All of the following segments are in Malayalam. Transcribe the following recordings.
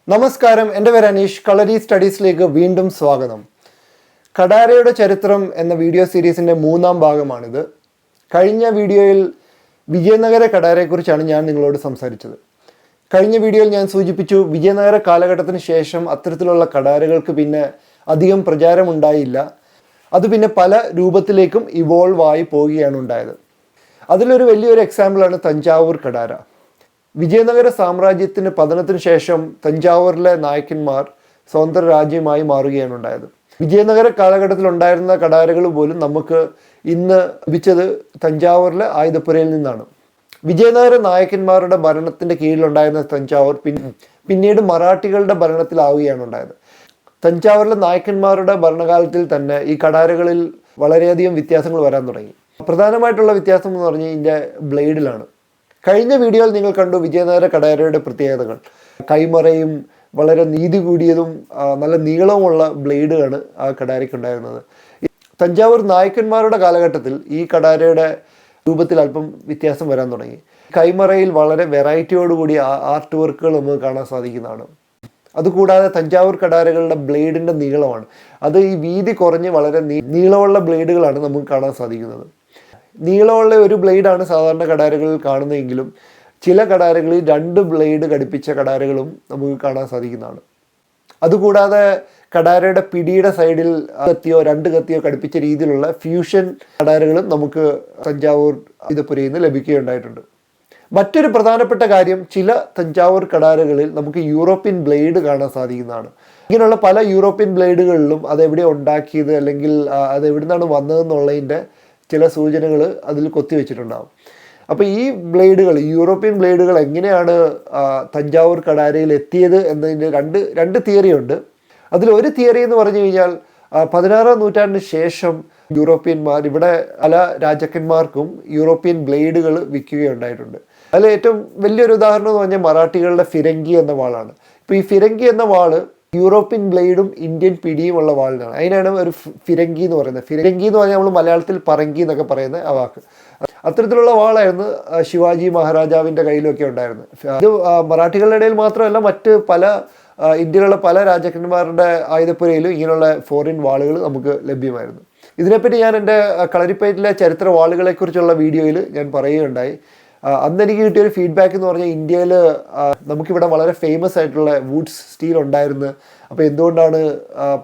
നമസ്കാരം, എൻ്റെ പേര് അനീഷ്. കളരി സ്റ്റഡീസിലേക്ക് വീണ്ടും സ്വാഗതം. കടാരയുടെ ചരിത്രം എന്ന വീഡിയോ സീരീസിൻ്റെ 3-ാം ഭാഗമാണിത്. കഴിഞ്ഞ വീഡിയോയിൽ വിജയനഗര കടാരയെക്കുറിച്ചാണ് ഞാൻ നിങ്ങളോട് സംസാരിച്ചത്. കഴിഞ്ഞ വീഡിയോയിൽ ഞാൻ സൂചിപ്പിച്ചു, വിജയനഗര കാലഘട്ടത്തിന് ശേഷം അത്തരത്തിലുള്ള കടാരകൾക്ക് പിന്നെ അധികം പ്രചാരമുണ്ടായില്ല. അത് പിന്നെ പല രൂപത്തിലേക്കും ഇവോൾവ് ആയി പോവുകയാണ് ഉണ്ടായത്. അതിലൊരു വലിയൊരു എക്സാമ്പിളാണ് തഞ്ചാവൂർ കടാര. വിജയനഗര സാമ്രാജ്യത്തിന് പതനത്തിന് ശേഷം തഞ്ചാവൂരിലെ നായക്കന്മാർ സ്വതന്ത്ര രാജ്യമായി മാറുകയാണ് ഉണ്ടായത്. വിജയനഗര കാലഘട്ടത്തിൽ ഉണ്ടായിരുന്ന കടാരകൾ പോലും നമുക്ക് ഇന്ന് ലഭിച്ചത് തഞ്ചാവൂരിലെ ആയുധപ്പുരയിൽ നിന്നാണ്. വിജയനഗര നായക്കന്മാരുടെ ഭരണത്തിൻ്റെ കീഴിലുണ്ടായിരുന്ന തഞ്ചാവൂർ പിന്നീട് മറാഠികളുടെ ഭരണത്തിലാവുകയാണ് ഉണ്ടായത്. തഞ്ചാവൂരിലെ നായക്കന്മാരുടെ ഭരണകാലത്തിൽ തന്നെ ഈ കടാരകളിൽ വളരെയധികം വ്യത്യാസങ്ങൾ വരാൻ തുടങ്ങി. പ്രധാനമായിട്ടുള്ള വ്യത്യാസം എന്ന് പറഞ്ഞാൽ ഇതിൻ്റെ ബ്ലേഡിലാണ്. കഴിഞ്ഞ വീഡിയോയിൽ നിങ്ങൾ കണ്ടു വിജയനഗര കടാരയുടെ പ്രത്യേകതകൾ. കൈമറയും വളരെ നീതി കൂടിയതും നല്ല നീളമുള്ള ബ്ലേഡാണ് ആ കടാരയ്ക്കുണ്ടായിരുന്നത്. തഞ്ചാവൂർ നായക്കന്മാരുടെ കാലഘട്ടത്തിൽ ഈ കടാരയുടെ രൂപത്തിൽ അല്പം വ്യത്യാസം വരാൻ തുടങ്ങി. കൈമറയിൽ വളരെ വെറൈറ്റിയോടുകൂടി ആർട്ട് വർക്കുകൾ നമുക്ക് കാണാൻ സാധിക്കുന്നതാണ്. അതുകൂടാതെ തഞ്ചാവൂർ കടാരകളുടെ ബ്ലേഡിൻ്റെ നീളമാണ്. അത് ഈ വീതി കുറഞ്ഞ് വളരെ നീളമുള്ള ബ്ലേഡുകളാണ് നമുക്ക് കാണാൻ സാധിക്കുന്നത്. നീളമുള്ള ഒരു ബ്ലേഡാണ് സാധാരണ കടാരകളിൽ കാണുന്നതെങ്കിലും ചില കടാരകളിൽ 2 ബ്ലേഡ് ഘടിപ്പിച്ച കടാരകളും നമുക്ക് കാണാൻ സാധിക്കുന്നതാണ്. അതുകൂടാതെ കടാരയുടെ പിടിയുടെ സൈഡിൽ കത്തിയോ 2 കത്തിയോ ഘടിപ്പിച്ച രീതിയിലുള്ള ഫ്യൂഷൻ കടാരകളും നമുക്ക് തഞ്ചാവൂർ ആയുധപ്പുരയിൽ നിന്ന് ലഭിക്കുകയുണ്ടായിട്ടുണ്ട്. മറ്റൊരു പ്രധാനപ്പെട്ട കാര്യം, ചില തഞ്ചാവൂർ കടാരകളിൽ നമുക്ക് യൂറോപ്യൻ ബ്ലേഡ് കാണാൻ സാധിക്കുന്നതാണ്. ഇങ്ങനെയുള്ള പല യൂറോപ്യൻ ബ്ലേഡുകളിലും അതെവിടെ ഉണ്ടാക്കിയത് അല്ലെങ്കിൽ അത് എവിടെ നിന്നാണ് വന്നതെന്നുള്ളതിൻ്റെ ചില സൂചനകൾ അതിൽ കൊത്തിവെച്ചിട്ടുണ്ടാകും. അപ്പോൾ ഈ ബ്ലേഡുകൾ, യൂറോപ്യൻ ബ്ലേഡുകൾ എങ്ങനെയാണ് തഞ്ചാവൂർ കടാരയിൽ എത്തിയത് എന്നതിൻ്റെ രണ്ട് തിയറിയുണ്ട്. അതിലൊരു തിയറി എന്ന് പറഞ്ഞു കഴിഞ്ഞാൽ 16-ാം നൂറ്റാണ്ടിന് ശേഷം യൂറോപ്യന്മാർ ഇവിടെ പല രാജാക്കന്മാർക്കും യൂറോപ്യൻ ബ്ലേഡുകൾ വിൽക്കുകയുണ്ടായിട്ടുണ്ട്. അതിൽ ഏറ്റവും വലിയൊരു ഉദാഹരണം എന്ന് പറഞ്ഞാൽ മറാഠികളുടെ ഫിരങ്കി എന്ന വാളാണ്. ഇപ്പോൾ ഈ ഫിരങ്കി എന്ന വാള് യൂറോപ്യൻ ബ്ലേഡും ഇന്ത്യൻ പിടിയും ഉള്ള വാളിനാണ്. അതിനാണ് ഒരു ഫിരങ്കി എന്ന് പറയുന്നത്. ഫിരങ്കി എന്ന് പറഞ്ഞാൽ നമ്മൾ മലയാളത്തിൽ പറങ്കി എന്നൊക്കെ പറയുന്ന ആ വാക്ക്. അത്തരത്തിലുള്ള വാളായിരുന്നു ശിവാജി മഹാരാജാവിൻ്റെ കയ്യിലൊക്കെ ഉണ്ടായിരുന്നത്. ഇത് മറാഠികളുടെ ഇടയിൽ മാത്രമല്ല, മറ്റ് പല ഇന്ത്യയിലുള്ള പല രാജാക്കന്മാരുടെ ആയുധപ്പുരയിലും ഇങ്ങനെയുള്ള ഫോറിൻ വാളുകൾ നമുക്ക് ലഭ്യമായിരുന്നു. ഇതിനെപ്പറ്റി ഞാൻ എൻ്റെ കളരിപ്പയറ്റിലെ ചരിത്ര വാളുകളെക്കുറിച്ചുള്ള വീഡിയോയിൽ ഞാൻ പറയുകയുണ്ടായി. അന്ന് എനിക്ക് കിട്ടിയൊരു ഫീഡ്ബാക്ക് എന്ന് പറഞ്ഞാൽ, ഇന്ത്യയിൽ നമുക്കിവിടെ വളരെ ഫേമസ് ആയിട്ടുള്ള വുഡ്സ് സ്റ്റീൽ ഉണ്ടായിരുന്നു, അപ്പോൾ എന്തുകൊണ്ടാണ്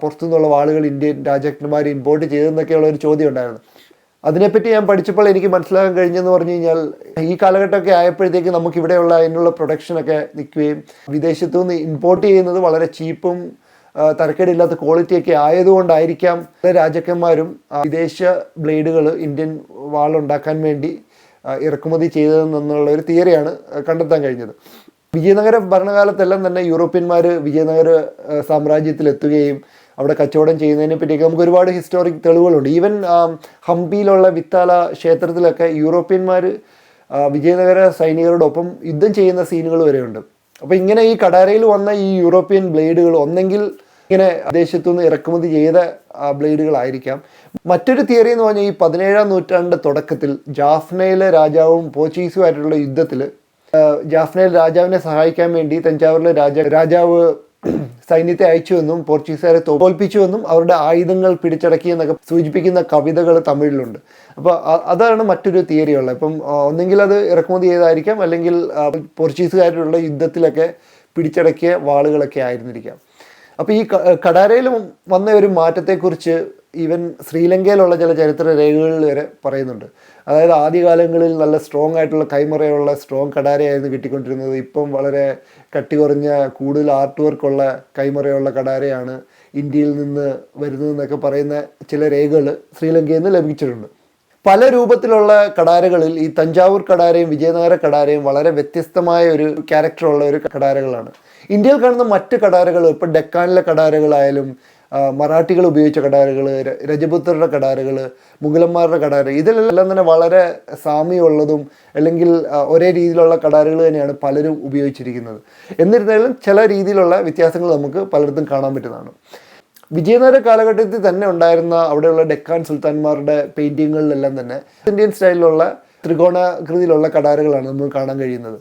പുറത്തുനിന്നുള്ള വാളുകൾ ഇന്ത്യൻ രാജാക്കന്മാർ ഇമ്പോർട്ട് ചെയ്തതെന്നൊക്കെയുള്ള ഒരു ചോദ്യം ഉണ്ടായിരുന്നു. അതിനെപ്പറ്റി ഞാൻ പഠിച്ചപ്പോൾ എനിക്ക് മനസ്സിലാക്കാൻ കഴിഞ്ഞെന്ന് പറഞ്ഞു കഴിഞ്ഞാൽ, ഈ കാലഘട്ടമൊക്കെ ആയപ്പോഴത്തേക്ക് നമുക്കിവിടെയുള്ള അതിനുള്ള പ്രൊഡക്ഷനൊക്കെ നിൽക്കുകയും വിദേശത്തു നിന്ന് ഇമ്പോർട്ട് ചെയ്യുന്നത് വളരെ ചീപ്പും തരക്കേടില്ലാത്ത ക്വാളിറ്റിയൊക്കെ ആയതുകൊണ്ടായിരിക്കാം പല രാജാക്കന്മാരും വിദേശ ബ്ലേഡുകൾ ഇന്ത്യൻ വാളുണ്ടാക്കാൻ വേണ്ടി ഇറക്കുമതി ചെയ്തതെന്നുള്ള ഒരു തിയറിയാണ് കണ്ടെത്താൻ കഴിഞ്ഞത്. വിജയനഗര ഭരണകാലത്തെല്ലാം തന്നെ യൂറോപ്യന്മാർ വിജയനഗര സാമ്രാജ്യത്തിലെത്തുകയും അവിടെ കച്ചവടം ചെയ്യുന്നതിനെ പറ്റിയൊക്കെ നമുക്ക് ഒരുപാട് ഹിസ്റ്റോറിക് തെളിവുകളുണ്ട്. ഈവൻ ഹംപിയിലുള്ള വിത്താല ക്ഷേത്രത്തിലൊക്കെ യൂറോപ്യന്മാർ വിജയനഗര സൈനികരോടൊപ്പം യുദ്ധം ചെയ്യുന്ന സീനുകൾ വരെയുണ്ട്. അപ്പോൾ ഇങ്ങനെ ഈ കടാരയിൽ വന്ന ഈ യൂറോപ്യൻ ബ്ലേഡുകൾ ഒന്നെങ്കിൽ ഇങ്ങനെ വിദേശത്തുനിന്ന് ഇറക്കുമതി ചെയ്ത ബ്ലേഡുകളായിരിക്കാം. മറ്റൊരു തിയറി എന്ന് പറഞ്ഞാൽ, ഈ 17-ാം നൂറ്റാണ്ട് തുടക്കത്തിൽ ജാഫ്നയിലെ രാജാവും പോർച്ചുഗീസുമായിട്ടുള്ള യുദ്ധത്തിൽ ജാഫ്നയിൽ രാജാവിനെ സഹായിക്കാൻ വേണ്ടി തഞ്ചാവൂരിലെ രാജാവ് സൈന്യത്തെ അയച്ചുവെന്നും പോർച്ചുഗീസുകാരെ തോൽപ്പിച്ചുവെന്നും അവരുടെ ആയുധങ്ങൾ പിടിച്ചടക്കിയെന്നൊക്കെ സൂചിപ്പിക്കുന്ന കവിതകൾ തമിഴിലുണ്ട്. അപ്പോൾ അതാണ് മറ്റൊരു തിയറി ഉള്ളത്. ഇപ്പം ഒന്നെങ്കിൽ അത് ഇറക്കുമതി ചെയ്തായിരിക്കാം, അല്ലെങ്കിൽ പോർച്ചുഗീസുകാരുടെ യുദ്ധത്തിലൊക്കെ പിടിച്ചടക്കിയ വാളുകളൊക്കെ ആയിരുന്നിരിക്കാം. അപ്പോൾ ഈ കടാരയിൽ വന്ന ഒരു മാറ്റത്തെക്കുറിച്ച് ഈവൻ ശ്രീലങ്കയിലുള്ള ചില ചരിത്ര രേഖകളിൽ വരെ പറയുന്നുണ്ട്. അതായത് ആദ്യകാലങ്ങളിൽ നല്ല സ്ട്രോങ് ആയിട്ടുള്ള കൈമറയുള്ള സ്ട്രോങ് കടാരയായിരുന്നു കിട്ടിക്കൊണ്ടിരുന്നത്. ഇപ്പം വളരെ കട്ടി കുറഞ്ഞ കൂടുതൽ ആർട്ട് വർക്കുള്ള കൈമറയുള്ള കടാരയാണ് ഇന്ത്യയിൽ നിന്ന് വരുന്നതെന്നൊക്കെ പറയുന്ന ചില രേഖകൾ ശ്രീലങ്കയിൽ നിന്ന് ലഭിച്ചിട്ടുണ്ട്. പല രൂപത്തിലുള്ള കടാരകളിൽ ഈ തഞ്ചാവൂർ കടാരയും വിജയനഗര കടാരയും വളരെ വ്യത്യസ്തമായ ഒരു ക്യാരക്ടറുള്ള ഒരു കടാരകളാണ്. ഇന്ത്യയിൽ കാണുന്ന മറ്റ് കടാരകൾ, ഇപ്പോൾ ഡെക്കാനിലെ കടാരകളായാലും മറാഠികൾ ഉപയോഗിച്ച കടാരകൾ, രജപുത്രരുടെ കടാരകൾ, മുഗളന്മാരുടെ കടാര, ഇതിലെല്ലാം തന്നെ വളരെ സാമ്യമുള്ളതും അല്ലെങ്കിൽ ഒരേ രീതിയിലുള്ള കടാരകൾ തന്നെയാണ് പലരും ഉപയോഗിച്ചിരിക്കുന്നത്. എന്നിരുന്നാലും ചില രീതിയിലുള്ള വ്യത്യാസങ്ങൾ നമുക്ക് പലയിടത്തും കാണാൻ പറ്റുന്നതാണ്. വിജയനഗര കാലഘട്ടത്തിൽ തന്നെ ഉണ്ടായിരുന്ന അവിടെയുള്ള ഡെക്കാൻ സുൽത്താൻമാരുടെ പെയിൻറ്റിങ്ങുകളിലെല്ലാം തന്നെ ഇന്ത്യൻ സ്റ്റൈലിലുള്ള ത്രികോണാകൃതിയിലുള്ള കടാരകളാണ് നമുക്ക് കാണാൻ കഴിയുന്നത്.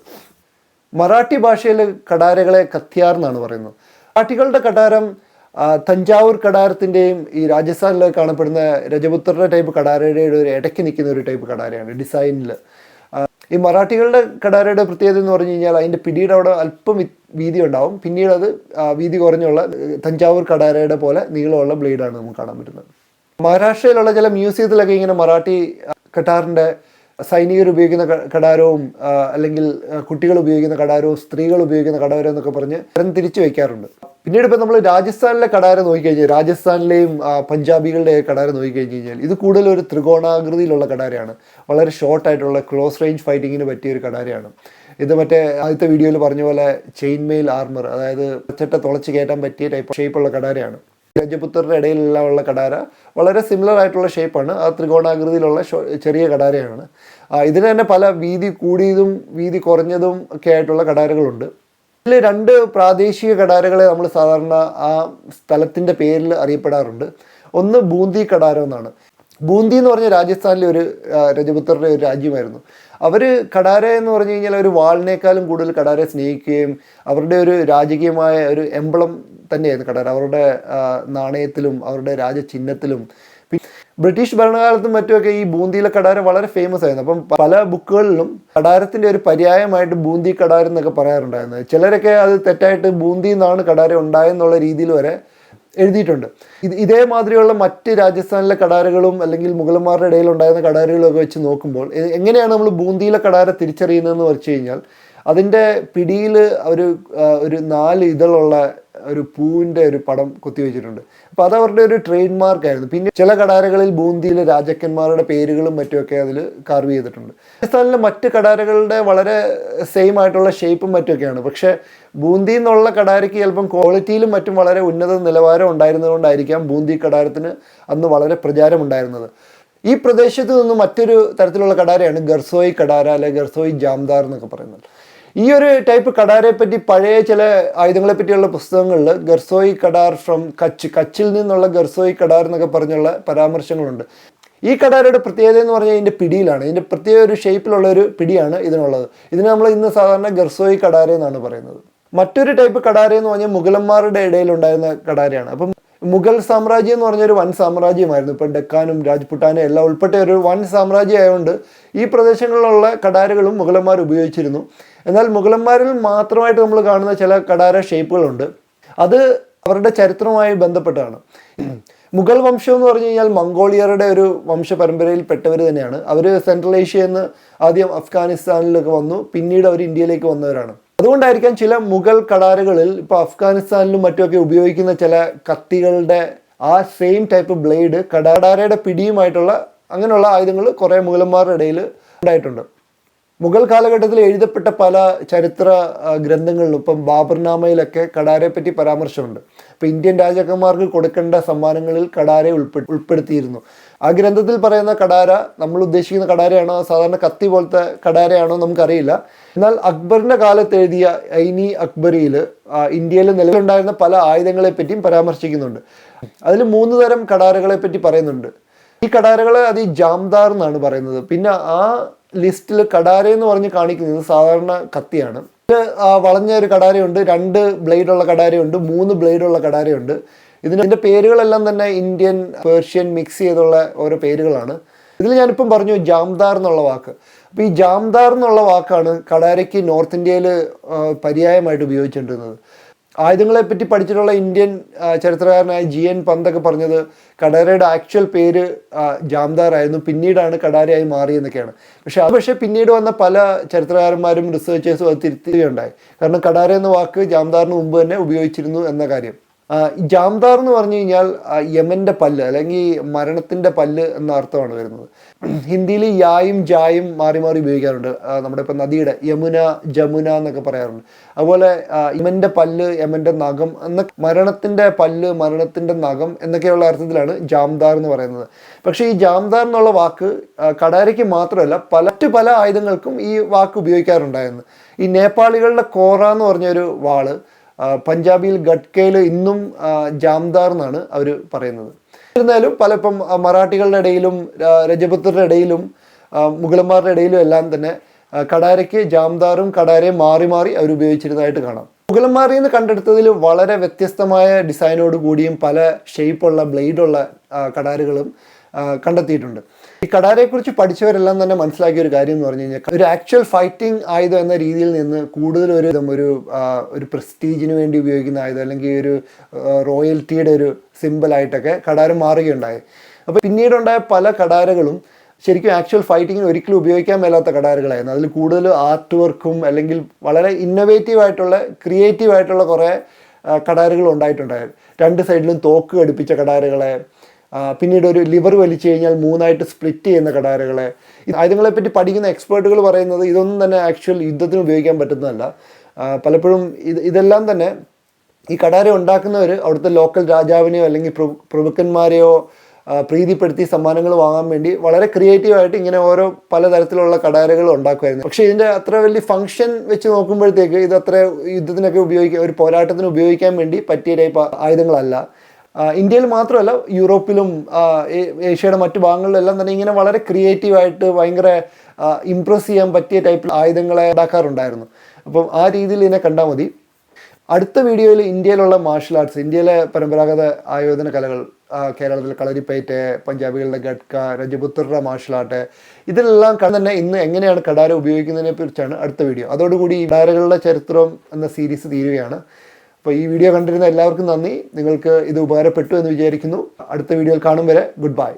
മറാഠി ഭാഷയിൽ കടാരകളെ കത്യാർ എന്നാണ് പറയുന്നത്. മറാഠികളുടെ കടാരം തഞ്ചാവൂർ കടാരത്തിൻ്റെയും ഈ രാജസ്ഥാനിൽ കാണപ്പെടുന്ന രജപുത്രയുടെ ടൈപ്പ് കടാരയുടെ ഒരു ഇടയ്ക്ക് നിൽക്കുന്ന ഒരു ടൈപ്പ് കടാരയാണ് ഡിസൈനിൽ. ഈ മറാഠികളുടെ കടാരയുടെ പ്രത്യേകത എന്ന് പറഞ്ഞു കഴിഞ്ഞാൽ അതിൻ്റെ പിടിയുടെ അവിടെ അല്പം വീതി ഉണ്ടാവും, പിന്നീട് അത് വീതി കുറഞ്ഞുള്ള തഞ്ചാവൂർ കടാരയുടെ പോലെ നീളമുള്ള ബ്ലേഡാണ് നമുക്ക് കാണാൻ പറ്റുന്നത്. മഹാരാഷ്ട്രയിലുള്ള ചില മ്യൂസിയത്തിലൊക്കെ ഇങ്ങനെ മറാഠി കടാറിൻ്റെ സൈനികർ ഉപയോഗിക്കുന്ന കടാരവും അല്ലെങ്കിൽ കുട്ടികൾ ഉപയോഗിക്കുന്ന കടാരവും സ്ത്രീകൾ ഉപയോഗിക്കുന്ന കടാരവും എന്നൊക്കെ പറഞ്ഞ് തിരിച്ചു വയ്ക്കാറുണ്ട്. പിന്നീട് ഇപ്പം നമ്മൾ രാജസ്ഥാനിലെ കടാര നോക്കിക്കഴിഞ്ഞാൽ, രാജസ്ഥാനിലെയും പഞ്ചാബികളുടെ കടാര നോക്കിക്കഴിഞ്ഞ് കഴിഞ്ഞാൽ ഇത് കൂടുതൽ ഒരു ത്രികോണാകൃതിയിലുള്ള കടാരയാണ്. വളരെ ഷോർട്ടായിട്ടുള്ള ക്ലോസ് റേഞ്ച് ഫൈറ്റിങ്ങിന് പറ്റിയ ഒരു കടാരയാണ് ഇത്. മറ്റേ ആദ്യത്തെ വീഡിയോയിൽ പറഞ്ഞ പോലെ ചെയിൻ മെയിൽ ആർമർ, അതായത് ഒറ്റ തുളച്ച് കയറ്റാൻ പറ്റിയ ടൈപ്പ് ഷേപ്പുള്ള കടാരയാണ്. രജപുത്രരുടെ ഇടയിലെല്ലാം ഉള്ള കടാര വളരെ സിമിലർ ആയിട്ടുള്ള ഷേപ്പാണ്. ആ ത്രികോണാകൃതിയിലുള്ള ചെറിയ കടാരയാണ്. ഇതിന് തന്നെ പല വീതി കൂടിയതും വീതി കുറഞ്ഞതും ഒക്കെ ആയിട്ടുള്ള കടാരകളുണ്ട്. ഇതിൽ 2 പ്രാദേശിക കടാരകളെ നമ്മൾ സാധാരണ ആ സ്ഥലത്തിൻ്റെ പേരിൽ അറിയപ്പെടാറുണ്ട്. ഒന്ന് ബൂന്തി കടാരം എന്നാണ്. ബൂന്തി എന്ന് പറഞ്ഞ രാജസ്ഥാനിലെ ഒരു രജപുത്രരുടെ ഒരു രാജ്യമായിരുന്നു. അവർ കടാര എന്ന് പറഞ്ഞു കഴിഞ്ഞാൽ ഒരു വാളിനേക്കാളും കൂടുതൽ കടാരയെ സ്നേഹിക്കുകയും അവരുടെ ഒരു രാജകീയമായ ഒരു എംബ്ലം തന്നെയായിരുന്നു കടാര. അവരുടെ നാണയത്തിലും അവരുടെ രാജചിഹ്നത്തിലും. ബ്രിട്ടീഷ് ഭരണകാലത്തും മറ്റുമൊക്കെ ഈ ബൂന്തിയിലെ കടാര വളരെ ഫേമസ് ആയിരുന്നു. അപ്പം പല ബുക്കുകളിലും കടാരത്തിൻ്റെ ഒരു പര്യായമായിട്ട് ബൂന്തി കടാരം എന്നൊക്കെ പറയാറുണ്ടായിരുന്നു. ചിലരൊക്കെ അത് തെറ്റായിട്ട് ബൂന്തി എന്നാണ് കടാര ഉണ്ടായെന്നുള്ള രീതിയിൽ വരെ എഴുതിയിട്ടുണ്ട്. ഇതേമാതിരിയുള്ള മറ്റ് രാജസ്ഥാനിലെ കടാരകളും അല്ലെങ്കിൽ മുഗളന്മാരുടെ ഇടയിൽ ഉണ്ടായിരുന്ന കടാരകളൊക്കെ വെച്ച് നോക്കുമ്പോൾ എങ്ങനെയാണ് നമ്മൾ ബൂന്തിയിലെ കടാര തിരിച്ചറിയുന്നതെന്ന് വെച്ച് കഴിഞ്ഞാൽ അതിൻ്റെ പിടിയിൽ ഒരു 4 ഇതളുള്ള ഒരു പൂവിൻ്റെ ഒരു പടം കുത്തിവെച്ചിട്ടുണ്ട്. അപ്പോൾ അത് അവരുടെ ഒരു ട്രേഡ് മാർക്കായിരുന്നു. പിന്നെ ചില കടാരകളിൽ ബൂന്തിയിലെ രാജാക്കന്മാരുടെ പേരുകളും മറ്റുമൊക്കെ അതിൽ കാർവ് ചെയ്തിട്ടുണ്ട്. രാജസ്ഥാനിലെ മറ്റ് കടാരകളുടെ വളരെ സെയിം ആയിട്ടുള്ള ഷേപ്പും മറ്റുമൊക്കെയാണ്. പക്ഷേ ബൂന്തി എന്നുള്ള കടാരയ്ക്ക് ചിലപ്പം ക്വാളിറ്റിയിലും മറ്റും വളരെ ഉന്നത നിലവാരം ഉണ്ടായിരുന്നതുകൊണ്ടായിരിക്കാം ബൂന്തി കടാരത്തിന് അന്ന് വളരെ പ്രചാരമുണ്ടായിരുന്നത്. ഈ പ്രദേശത്ത് നിന്നും മറ്റൊരു തരത്തിലുള്ള കടാരയാണ് ഗർസോയി കടാര അല്ലെങ്കിൽ ഗർസോയി ജാംദാർ എന്നൊക്കെ പറയുന്നത്. ഈ ഒരു ടൈപ്പ് കടാരയെ പറ്റി പഴയ ചില ആയുധങ്ങളെ പറ്റിയുള്ള പുസ്തകങ്ങളിൽ ഗർസോയി കടാർ ഫ്രം കച്ചിൽ നിന്നുള്ള ഗർസോയി കടാർ എന്നൊക്കെ പറഞ്ഞുള്ള പരാമർശങ്ങളുണ്ട്. ഈ കടാരയുടെ പ്രത്യേകത എന്ന് പറഞ്ഞാൽ ഇതിൻ്റെ പിടിയിലാണ്. ഇതിൻ്റെ പ്രത്യേക ഒരു ഷേപ്പിലുള്ള ഒരു പിടിയാണ് ഇതിനുള്ളത്. ഇതിന് നമ്മൾ ഇന്ന് സാധാരണ ഗർസോയി കടാര എന്നാണ് പറയുന്നത്. മറ്റൊരു ടൈപ്പ് കടാര എന്ന് പറഞ്ഞാൽ മുഗളന്മാരുടെ ഇടയിലുണ്ടായിരുന്ന കടാരയാണ്. അപ്പം മുഗൾ സാമ്രാജ്യം എന്ന് പറഞ്ഞൊരു വൻ സാമ്രാജ്യമായിരുന്നു. ഇപ്പം ഡെക്കാനും രാജ്പുട്ടാനും എല്ലാം ഉൾപ്പെട്ട ഒരു വൻ സാമ്രാജ്യം ആയതുകൊണ്ട് ഈ പ്രദേശങ്ങളിലുള്ള കടാരകളും മുഗളന്മാർ ഉപയോഗിച്ചിരുന്നു. എന്നാൽ മുഗളന്മാരിൽ മാത്രമായിട്ട് നമ്മൾ കാണുന്ന ചില കടാര ഷേപ്പുകളുണ്ട്. അത് അവരുടെ ചരിത്രവുമായി ബന്ധപ്പെട്ടാണ്. മുഗൾ വംശം എന്ന് പറഞ്ഞു കഴിഞ്ഞാൽ മംഗോളിയരുടെ ഒരു വംശപരമ്പരയിൽ പെട്ടവർ തന്നെയാണ്. അവർ സെൻട്രൽ ഏഷ്യയിൽ നിന്ന് ആദ്യം അഫ്ഗാനിസ്ഥാനിലൊക്കെ വന്നു, പിന്നീട് അവർ ഇന്ത്യയിലേക്ക് വന്നവരാണ്. അതുകൊണ്ടായിരിക്കാം ചില മുഗൾ കടാരകളിൽ ഇപ്പോൾ അഫ്ഗാനിസ്ഥാനിലും മറ്റുമൊക്കെ ഉപയോഗിക്കുന്ന ചില കത്തികളുടെ ആ സെയിം ടൈപ്പ് ബ്ലേഡ് കടാരയുടെ പിടിയുമായിട്ടുള്ള അങ്ങനെയുള്ള ആയുധങ്ങൾ കുറേ മുഗളന്മാരുടെ ഇടയിൽ ഉണ്ടായിട്ടുണ്ട്. മുഗൾ കാലഘട്ടത്തിൽ എഴുതപ്പെട്ട പല ചരിത്ര ഗ്രന്ഥങ്ങളിലും ഇപ്പം ബാബർനാമയിലൊക്കെ കടാരയെപ്പറ്റി പരാമർശമുണ്ട്. ഇപ്പം ഇന്ത്യൻ രാജാക്കന്മാർക്ക് കൊടുക്കേണ്ട സമ്മാനങ്ങളിൽ കടാരയെ ഉൾപ്പെടുത്തിയിരുന്നു. ആ ഗ്രന്ഥത്തിൽ പറയുന്ന കടാര നമ്മൾ ഉദ്ദേശിക്കുന്ന കടാരയാണോ സാധാരണ കത്തി പോലത്തെ കടാരയാണോ നമുക്കറിയില്ല. എന്നാൽ അക്ബറിൻ്റെ കാലത്ത് എഴുതിയ ഐനി അക്ബറിയിൽ ഇന്ത്യയിൽ നിലവിലുണ്ടായിരുന്ന പല ആയുധങ്ങളെ പറ്റിയും പരാമർശിക്കുന്നുണ്ട്. അതിൽ 3 തരം കടാരകളെ പറ്റി പറയുന്നുണ്ട്. ഈ കടാരകളെ അത് ഈ ജാംദാർ എന്നാണ് പറയുന്നത്. പിന്നെ ആ ലിസ്റ്റിൽ കടാര എന്ന് പറഞ്ഞ് കാണിക്കുന്നത് സാധാരണ കത്തിയാണ്. വളഞ്ഞ ഒരു കടാരയുണ്ട്, 2 ബ്ലേഡുള്ള കടാരയുണ്ട്, 3 ബ്ലേഡുള്ള കടാരയുണ്ട്. ഇതിൻ്റെ പേരുകളെല്ലാം തന്നെ ഇന്ത്യൻ പേർഷ്യൻ മിക്സ് ചെയ്തുള്ള ഓരോ പേരുകളാണ്. ഇതിൽ ഞാനിപ്പം പറഞ്ഞു ജാംദാർ എന്നുള്ള വാക്ക്. അപ്പോൾ ഈ ജാംദാർ എന്നുള്ള വാക്കാണ് കടാരയ്ക്ക് നോർത്ത് ഇന്ത്യയിൽ പര്യായമായിട്ട് ഉപയോഗിച്ചുകൊണ്ടിരുന്നത്. ആയുധങ്ങളെപ്പറ്റി പഠിച്ചിട്ടുള്ള ഇന്ത്യൻ ചരിത്രകാരനായ GN പന്തൊക്കെ പറഞ്ഞത് കടാരയുടെ ആക്ച്വൽ പേര് ജാംദാർ ആയിരുന്നു, പിന്നീടാണ് കടാരയായി മാറിയെന്നൊക്കെയാണ്. പക്ഷേ പിന്നീട് വന്ന പല ചരിത്രകാരന്മാരും റിസർച്ചേഴ്സും അത് തിരുത്തുകയുണ്ടായി. കാരണം കടാര എന്ന വാക്ക് ജാംദാറിന് മുമ്പ് തന്നെ ഉപയോഗിച്ചിരുന്നു എന്ന കാര്യം. ജാംദാർ എന്ന് പറഞ്ഞു കഴിഞ്ഞാൽ യമൻ്റെ പല്ല് അല്ലെങ്കിൽ മരണത്തിൻ്റെ പല്ല് എന്ന അർത്ഥമാണ് വരുന്നത്. ഹിന്ദിയിൽ യായും ജായും മാറി മാറി ഉപയോഗിക്കാറുണ്ട്. നമ്മുടെ ഇപ്പം നദിയുടെ യമുന ജമുന എന്നൊക്കെ പറയാറുണ്ട്. അതുപോലെ യമൻ്റെ പല്ല് യമൻ്റെ നഖം എന്ന മരണത്തിൻ്റെ പല്ല് മരണത്തിൻ്റെ നഖം എന്നൊക്കെയുള്ള അർത്ഥത്തിലാണ് ജാംദാർ എന്ന് പറയുന്നത്. പക്ഷേ ഈ ജാംദാർ എന്നുള്ള വാക്ക് കടാരയ്ക്ക് മാത്രമല്ല പല ആയുധങ്ങൾക്കും ഈ വാക്ക് ഉപയോഗിക്കാറുണ്ടായിരുന്നു. ഈ നേപ്പാളികളുടെ കോറ എന്ന് പറഞ്ഞൊരു വാള് പഞ്ചാബിയിൽ ഗഡ്കയിൽ ഇന്നും ജാംദാർ എന്നാണ് അവർ പറയുന്നത്. എന്നിരുന്നാലും ഇപ്പം മറാഠികളുടെ ഇടയിലും രജപുത്രരുടെ ഇടയിലും മുഗളന്മാരുടെ ഇടയിലും എല്ലാം തന്നെ കടാരയ്ക്ക് ജാംദാറും കടാരയും മാറി മാറി അവർ ഉപയോഗിച്ചിരുന്നതായിട്ട് കാണാം. മുഗളന്മാരിൽ നിന്ന് കണ്ടെടുത്തതിൽ വളരെ വ്യത്യസ്തമായ ഡിസൈനോട് കൂടിയും പല ഷേപ്പുള്ള ബ്ലേഡുള്ള കടാരുകളും കണ്ടെത്തിയിട്ടുണ്ട്. ഈ കടാരയെക്കുറിച്ച് പഠിച്ചവരെല്ലാം തന്നെ മനസ്സിലാക്കിയ ഒരു കാര്യം എന്ന് പറഞ്ഞു കഴിഞ്ഞാൽ ഒരു ആക്ച്വൽ ഫൈറ്റിംഗ് ആയുധം എന്ന രീതിയിൽ നിന്ന് കൂടുതൽ ഒരു പ്രസ്റ്റീജിന് വേണ്ടി ഉപയോഗിക്കുന്ന ആയുധം അല്ലെങ്കിൽ ഒരു റോയൽറ്റിയുടെ ഒരു സിമ്പിളായിട്ടൊക്കെ കടാരം മാറുകയുണ്ടായി. അപ്പോൾ പിന്നീടുണ്ടായ പല കടാരകളും ശരിക്കും ആക്ച്വൽ ഫൈറ്റിങ്ങിന് ഒരിക്കലും ഉപയോഗിക്കാൻ മേലാത്ത കടാരുകളായിരുന്നു. അതിൽ കൂടുതൽ ആർട്ട് വർക്കും അല്ലെങ്കിൽ വളരെ ഇന്നൊവേറ്റീവായിട്ടുള്ള ക്രിയേറ്റീവായിട്ടുള്ള കുറേ കടാരുകൾ ഉണ്ടായിട്ടുണ്ടായിരുന്നു. രണ്ട് സൈഡിലും തോക്ക് ഘടിപ്പിച്ച കടാരുകളെ, പിന്നീട് ഒരു ലിവർ വലിച്ചു കഴിഞ്ഞാൽ 3ആയിട്ട് സ്പ്ലിറ്റ് ചെയ്യുന്ന കടാരകളെ. ആയുധങ്ങളെപ്പറ്റി പഠിക്കുന്ന എക്സ്പേർട്ടുകൾ പറയുന്നത് ഇതൊന്നും തന്നെ ആക്ച്വൽ യുദ്ധത്തിന് ഉപയോഗിക്കാൻ പറ്റുന്നതല്ല. പലപ്പോഴും ഇതെല്ലാം തന്നെ ഈ കടാര ഉണ്ടാക്കുന്നവർ അവിടുത്തെ ലോക്കൽ രാജാവിനെയോ അല്ലെങ്കിൽ പ്രഭുക്കന്മാരെയോ പ്രീതിപ്പെടുത്തി സമ്മാനങ്ങൾ വാങ്ങാൻ വേണ്ടി വളരെ ക്രിയേറ്റീവായിട്ട് ഇങ്ങനെ ഓരോ പലതരത്തിലുള്ള കടാരകൾ ഉണ്ടാക്കുമായിരുന്നു. പക്ഷേ ഇതിൻ്റെ അത്ര വലിയ ഫംഗ്ഷൻ വെച്ച് നോക്കുമ്പോഴത്തേക്ക് ഇത് അത്ര യുദ്ധത്തിനൊക്കെ ഒരു പോരാട്ടത്തിന് ഉപയോഗിക്കാൻ വേണ്ടി പറ്റിയ ടൈപ്പ് ആയുധങ്ങളല്ല. ഇന്ത്യയിൽ മാത്രമല്ല, യൂറോപ്പിലും ഏഷ്യയുടെ മറ്റു ഭാഗങ്ങളിലെല്ലാം തന്നെ ഇങ്ങനെ വളരെ ക്രിയേറ്റീവായിട്ട് ഭയങ്കര ഇംപ്രസ് ചെയ്യാൻ പറ്റിയ ടൈപ്പിൽ ആയുധങ്ങളെ ഉണ്ടാക്കാറുണ്ടായിരുന്നു. അപ്പം ആ രീതിയിൽ ഇതിനെ കണ്ടാൽ മതി. അടുത്ത വീഡിയോയിൽ ഇന്ത്യയിലുള്ള മാർഷൽ ആർട്സ്, ഇന്ത്യയിലെ പരമ്പരാഗത ആയോധന കലകൾ, കേരളത്തിൽ കളരിപ്പയറ്റ്, പഞ്ചാബികളുടെ ഗട്ക, രജപുത്രരുടെ മാർഷൽ ആർട്ട്, ഇതിലെല്ലാം തന്നെ ഇന്ന് എങ്ങനെയാണ് കടാര ഉപയോഗിക്കുന്നതിനെ കുറിച്ചാണ് അടുത്ത വീഡിയോ. അതോടുകൂടി ഈ കടാരകളുടെ ചരിത്രം എന്ന സീരീസ് തീരുകയാണ്. അപ്പോൾ ഈ വീഡിയോ കണ്ടിരുന്ന എല്ലാവർക്കും നന്ദി. നിങ്ങൾക്ക് ഇത് ഉപകാരപ്പെട്ടു എന്ന് വിചാരിക്കുന്നു. അടുത്ത വീഡിയോയിൽ കാണും വരെ ഗുഡ് ബൈ.